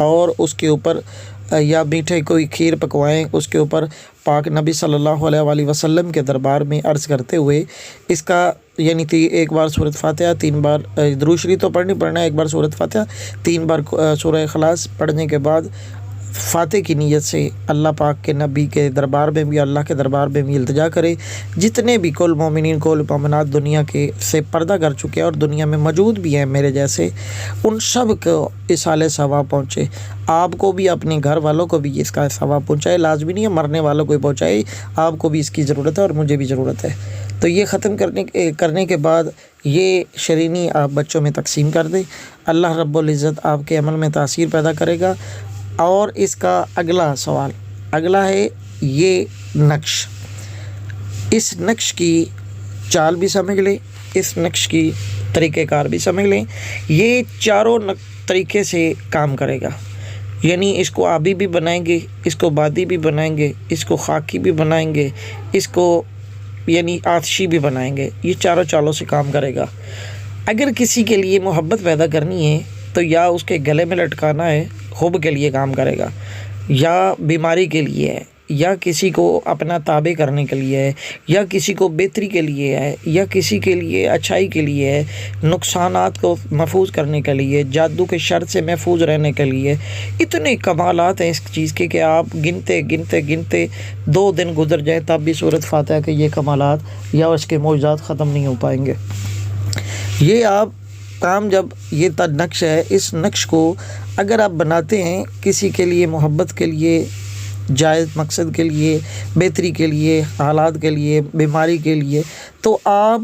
اور اس کے اوپر یا میٹھے کوئی کھیر پکوائیں، اس کے اوپر پاک نبی صلی اللہ علیہ وآلہ وسلم کے دربار میں عرض کرتے ہوئے اس کا یعنی ایک بار سورۃ فاتحہ، 3 بار درود شریف تو پڑھنا ہے، ایک بار سورۃ فاتحہ، 3 بار سورہ اخلاص پڑھنے کے بعد فاتح کی نیت سے اللہ پاک کے نبی کے دربار میں بھی، اللہ کے دربار میں بھی التجا کرے جتنے بھی کل مومنین کل مومنات دنیا کے سے پردہ کر چکے اور دنیا میں موجود بھی ہیں میرے جیسے، ان سب کو ایصال ثواب پہنچے، آپ کو بھی اپنے گھر والوں کو بھی اس کا ثواب پہنچائے، لازمی نہیں ہے مرنے والوں کو پہنچائے، آپ کو بھی اس کی ضرورت ہے اور مجھے بھی ضرورت ہے۔ تو یہ ختم کرنے کے بعد یہ شرینی آپ بچوں میں تقسیم کر دیں، اللہ رب العزت آپ کے عمل میں تاثیر پیدا کرے گا۔ اور اس کا اگلا ہے یہ نقش، اس نقش کی چال بھی سمجھ لیں، اس نقش کی طریقہ کار بھی سمجھ لیں۔ یہ چاروں طریقے سے کام کرے گا، یعنی اس کو آبی بھی بنائیں گے، اس کو بادی بھی بنائیں گے، اس کو خاکی بھی بنائیں گے، اس کو یعنی آتشی بھی بنائیں گے، یہ چاروں چالوں سے کام کرے گا۔ اگر کسی کے لیے محبت پیدا کرنی ہے تو یا اس کے گلے میں لٹکانا ہے، حب کے لیے کام کرے گا، یا بیماری کے لیے ہے، یا کسی کو اپنا تابع کرنے کے لیے ہے، یا کسی کو بہتری کے لیے ہے، یا کسی کے لیے اچھائی کے لیے ہے، نقصانات کو محفوظ کرنے کے لیے، جادو کے شر سے محفوظ رہنے کے لیے۔ اتنے کمالات ہیں اس چیز کے کہ آپ گنتے 2 دن گزر جائیں تب بھی سورۃ فاتحہ کے یہ کمالات یا اس کے معجزات ختم نہیں ہو پائیں گے۔ یہ آپ کام جب یہ نقش ہے، اس نقش کو اگر آپ بناتے ہیں کسی کے لیے، محبت کے لیے، جائز مقصد کے لیے، بہتری کے لیے، حالات کے لیے، بیماری کے لیے، تو آپ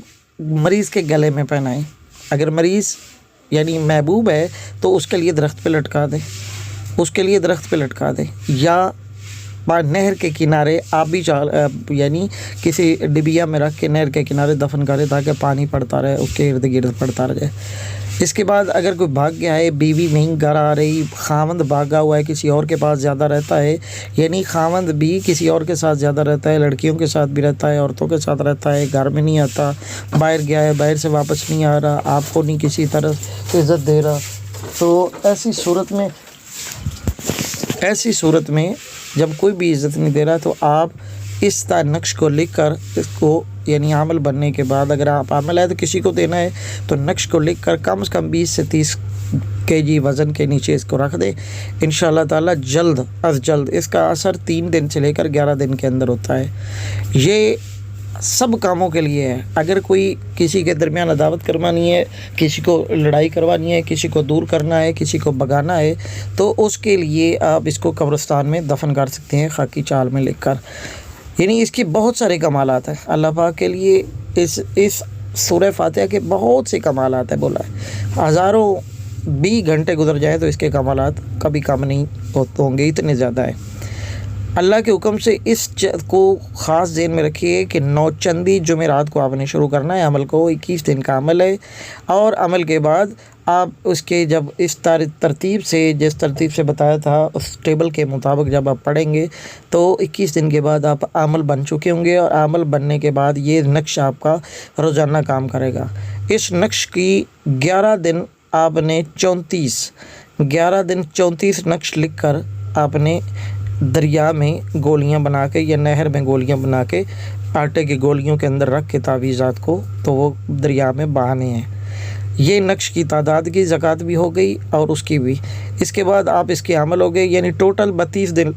مریض کے گلے میں پہنائیں۔ اگر مریض یعنی محبوب ہے تو اس کے لیے درخت پہ لٹکا دیں، یا نہر کے کنارے آبی یعنی کسی ڈبیا میں رکھ کے نہر کے کنارے دفن کرے تاکہ پانی پڑتا رہے، اس کے ارد گرد پڑتا رہے۔ اس کے بعد اگر کوئی بھاگ گیا ہے، بیوی نہیں گھر آ رہی، خاوند بھاگا ہوا ہے، کسی اور کے پاس زیادہ رہتا ہے، یعنی خاوند بھی کسی اور کے ساتھ زیادہ رہتا ہے، لڑکیوں کے ساتھ بھی رہتا ہے، عورتوں کے ساتھ رہتا ہے، گھر میں نہیں آتا، باہر گیا ہے، باہر سے واپس نہیں آ رہا، آپ کو نہیں کسی طرح عزت دے رہا، تو ایسی صورت میں جب کوئی بھی عزت نہیں دے رہا تو آپ اس نقش کو لکھ کر اس کو یعنی عمل بننے کے بعد، اگر آپ عمل ہے تو کسی کو دینا ہے تو نقش کو لکھ کر کم از کم 20 سے 30 kg وزن کے نیچے اس کو رکھ دیں، انشاءاللہ تعالی جلد از جلد اس کا اثر 3 دن سے لے کر 11 دن کے اندر ہوتا ہے۔ یہ سب کاموں کے لیے ہے۔ اگر کوئی کسی کے درمیان عداوت کروانی ہے، کسی کو لڑائی کروانی ہے، کسی کو دور کرنا ہے، کسی کو بگانا ہے، تو اس کے لیے آپ اس کو قبرستان میں دفن کر سکتے ہیں خاکی چال میں لکھ کر۔ یعنی اس کے بہت سارے کمالات ہیں اللہ پاک کے لیے، اس سورہ فاتحہ کے بہت سے کمالات ہیں، بولا ہے ہزاروں 20 گھنٹے گزر جائیں تو اس کے کمالات کبھی کم نہیں ہوں گے، اتنے زیادہ ہیں۔ اللہ کے حکم سے اس کو خاص ذہن میں رکھیے کہ 9 چندی جمعرات کو آپ نے شروع کرنا ہے عمل کو، 21 دن کا عمل ہے، اور عمل کے بعد آپ اس کے جب اس ترتیب سے جس ترتیب سے بتایا تھا اس ٹیبل کے مطابق جب آپ پڑھیں گے تو 21 دن کے بعد آپ عمل بن چکے ہوں گے، اور عمل بننے کے بعد یہ نقش آپ کا روزانہ کام کرے گا۔ اس نقش کی 11 دن آپ نے 34 نقش لکھ کر آپ نے دریا میں گولیاں بنا کے یا نہر میں گولیاں بنا کے آٹے کی گولیوں کے اندر رکھ کے تعویذات کو تو وہ دریا میں بہانے ہیں۔ یہ نقش کی تعداد کی زکوٰۃ بھی ہو گئی اور اس کی بھی۔ اس کے بعد آپ اس کے عمل ہو گئے، یعنی ٹوٹل 32 دن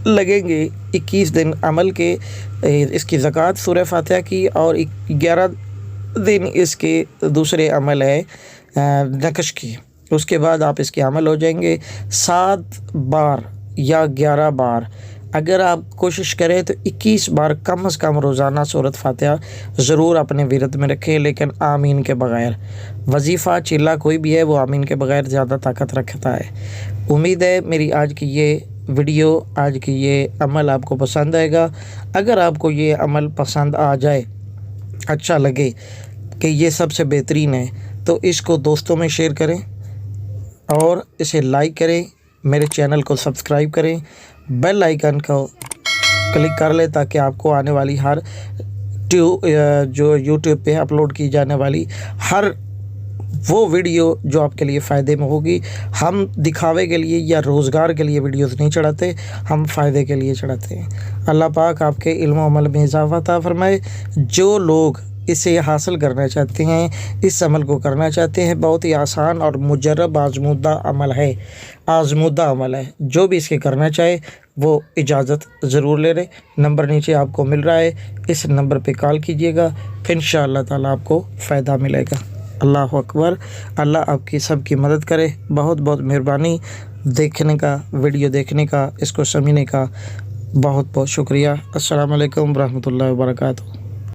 لگیں گے، 21 دن عمل کے اس کی زکوٰۃ سورہ فاتحہ کی، اور 11 دن اس کے دوسرے عمل ہے نقش کی۔ اس کے بعد آپ اس کے عمل ہو جائیں گے 7 بار یا 11 بار۔ اگر آپ کوشش کریں تو 21 بار کم از کم روزانہ سورۃ فاتحہ ضرور اپنے ورد میں رکھیں، لیکن آمین کے بغیر۔ وظیفہ چلا کوئی بھی ہے وہ آمین کے بغیر زیادہ طاقت رکھتا ہے۔ امید ہے میری آج کی یہ ویڈیو، آج کی یہ عمل آپ کو پسند آئے گا۔ اگر آپ کو یہ عمل پسند آ جائے، اچھا لگے کہ یہ سب سے بہترین ہے، تو اس کو دوستوں میں شیئر کریں اور اسے لائک کریں، میرے چینل کو سبسکرائب کریں، بیل آئیکن کو کلک کر لیں تاکہ آپ کو آنے والی ہر جو یوٹیوب پہ اپلوڈ کی جانے والی ہر وہ ویڈیو جو آپ کے لیے فائدے میں ہوگی. ہم دکھاوے کے لیے یا روزگار کے لیے ویڈیوز نہیں چڑھاتے, ہم فائدے کے لیے چڑھاتے ہیں. اللہ پاک آپ کے علم و عمل میں اضافہ عطا فرمائے. جو لوگ اسے حاصل کرنا چاہتے ہیں, اس عمل کو کرنا چاہتے ہیں, بہت ہی آسان اور مجرب آزمودہ عمل ہے, جو بھی اس کے کرنا چاہے وہ اجازت ضرور لے لے. نمبر نیچے آپ کو مل رہا ہے, اس نمبر پہ کال کیجیے گا, پھر انشاءاللہ تعالیٰ آپ کو فائدہ ملے گا. اللہ اکبر. اللہ آپ کی سب کی مدد کرے. بہت بہت مہربانی دیکھنے کا, ویڈیو دیکھنے کا, اس کو سمجھنے کا. بہت بہت شکریہ. السلام علیکم ورحمۃ اللہ وبرکاتہ.